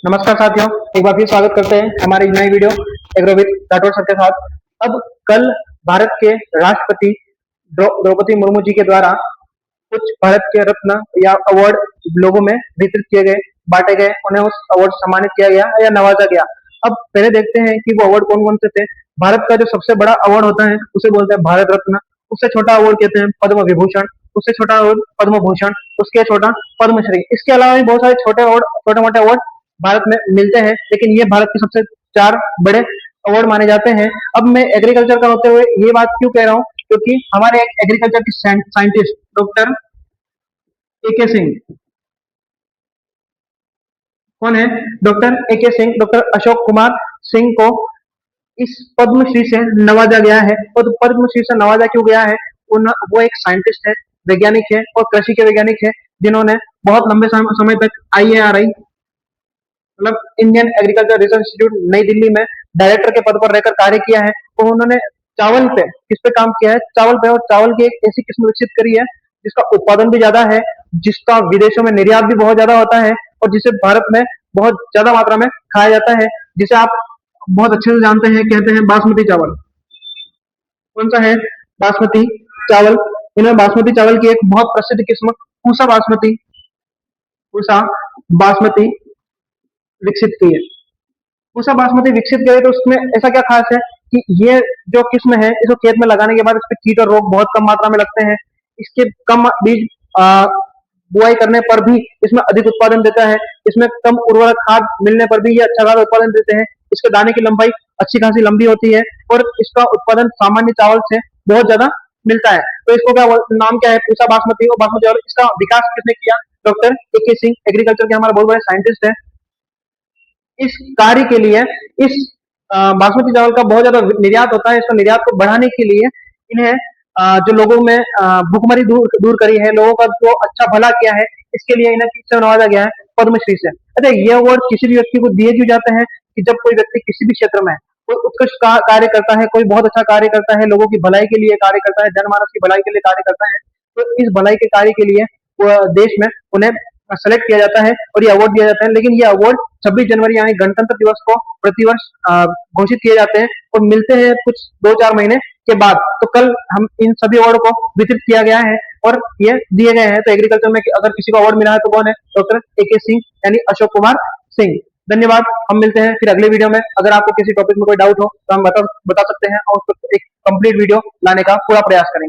नमस्कार साथियों, एक बार फिर स्वागत करते हैं हमारी नई वीडियो एग्रोविद राठौर सर के साथ। अब कल भारत के राष्ट्रपति द्रौपदी मुर्मू जी के द्वारा कुछ भारत के रत्न या अवार्ड लोगों में वितरित किए गए, बांटे गए, उन्हें उस अवार्ड सम्मानित किया गया या नवाजा गया। अब पहले देखते हैं कि वो अवार्ड कौन कौन से थे। भारत का जो सबसे बड़ा अवार्ड होता है उसे बोलते हैं भारत रत्न। उससे छोटा अवार्ड कहते हैं पद्म विभूषण। उससे छोटा अवार्ड पद्म भूषण। उसके छोटा पद्मश्री। इसके अलावा भी बहुत सारे छोटे मोटे अवार्ड भारत में मिलते हैं, लेकिन ये भारत के सबसे चार बड़े अवार्ड माने जाते हैं। अब मैं एग्रीकल्चर का होते हुए ये बात क्यों कह रहा हूँ, क्योंकि हमारे एक एग्रीकल्चर के साइंटिस्ट डॉक्टर ए के सिंह, कौन है डॉक्टर ए के सिंह, डॉक्टर अशोक कुमार सिंह को इस पद्मश्री से नवाजा गया है। और पद्मश्री से नवाजा क्यों गया है, वो एक साइंटिस्ट है, वैज्ञानिक है और कृषि के वैज्ञानिक है, जिन्होंने बहुत लंबे समय तक IARI मतलब इंडियन एग्रीकल्चर रिसर्च इंस्टीट्यूट नई दिल्ली में डायरेक्टर के पद पर रहकर कार्य किया है। तो उन्होंने चावल पे किस पे काम किया है, चावल पे, और चावल की एक ऐसी किस्म विकसित करी है जिसका उत्पादन भी ज्यादा है, जिसका विदेशों में निर्यात भी बहुत ज्यादा होता है और जिसे भारत में बहुत ज्यादा मात्रा में खाया जाता है, जिसे आप बहुत अच्छे से जानते हैं, कहते हैं बासमती चावल। कौन सा है? बासमती चावल। इन्होंने बासमती चावल की एक बहुत प्रसिद्ध किस्म पूसा बासमती विकसित की है। पूसा बासमती विकसित करे तो उसमें ऐसा क्या खास है कि ये जो किस्म है, इसको खेत में लगाने के बाद इस पे कीट और रोग बहुत कम मात्रा में लगते हैं। इसके कम बीज बुआई करने पर भी इसमें अधिक उत्पादन देता है। इसमें कम उर्वरक खाद मिलने पर भी ये अच्छा खासा उत्पादन देते हैं। इसके दाने की लंबाई अच्छी खासी लंबी होती है और इसका उत्पादन सामान्य चावल से बहुत ज्यादा मिलता है। तो इसको नाम क्या है? पूसा बासमती और बासमती चावल। इसका विकास किसने किया? डॉक्टर ए के सिंह, एग्रीकल्चर के हमारे बहुत बड़े साइंटिस्ट है। इस कार्य के लिए इस बासमती चावल का बहुत ज्यादा निर्यात होता है। इसका निर्यात को बढ़ाने के लिए इन्हें जो लोगों में भुखमरी दूर दूर करी है, लोगों का जो अच्छा भला किया है, इसके लिए इन्हें किससे नवाजा गया है? पद्मश्री से। अच्छा, ये अवार्ड किसी भी व्यक्ति को दिए क्यों जाते हैं कि जब कोई व्यक्ति किसी भी क्षेत्र में कोई उत्कृष्ट कार्य करता है, कोई बहुत अच्छा कार्य करता है, लोगों की भलाई के लिए कार्य करता है, जनमानस की भलाई के लिए कार्य करता है, तो इस भलाई के कार्य के लिए देश में उन्हें सेलेक्ट किया जाता है और ये अवार्ड दिया जाता है। लेकिन ये अवार्ड 26 जनवरी यानी गणतंत्र दिवस को प्रतिवर्ष घोषित किए जाते हैं और मिलते हैं कुछ 2-4 महीने के बाद। तो कल हम इन सभी अवार्ड को वितरित किया गया है और ये दिए गए हैं। तो एग्रीकल्चर में अगर किसी को अवार्ड मिला है तो कौन है? डॉक्टर ए के सिंह यानी अशोक कुमार सिंह। धन्यवाद। हम मिलते हैं फिर अगले वीडियो में। अगर आपको किसी टॉपिक में कोई डाउट हो तो हम बता सकते हैं और एक कंप्लीट वीडियो लाने का पूरा प्रयास करेंगे।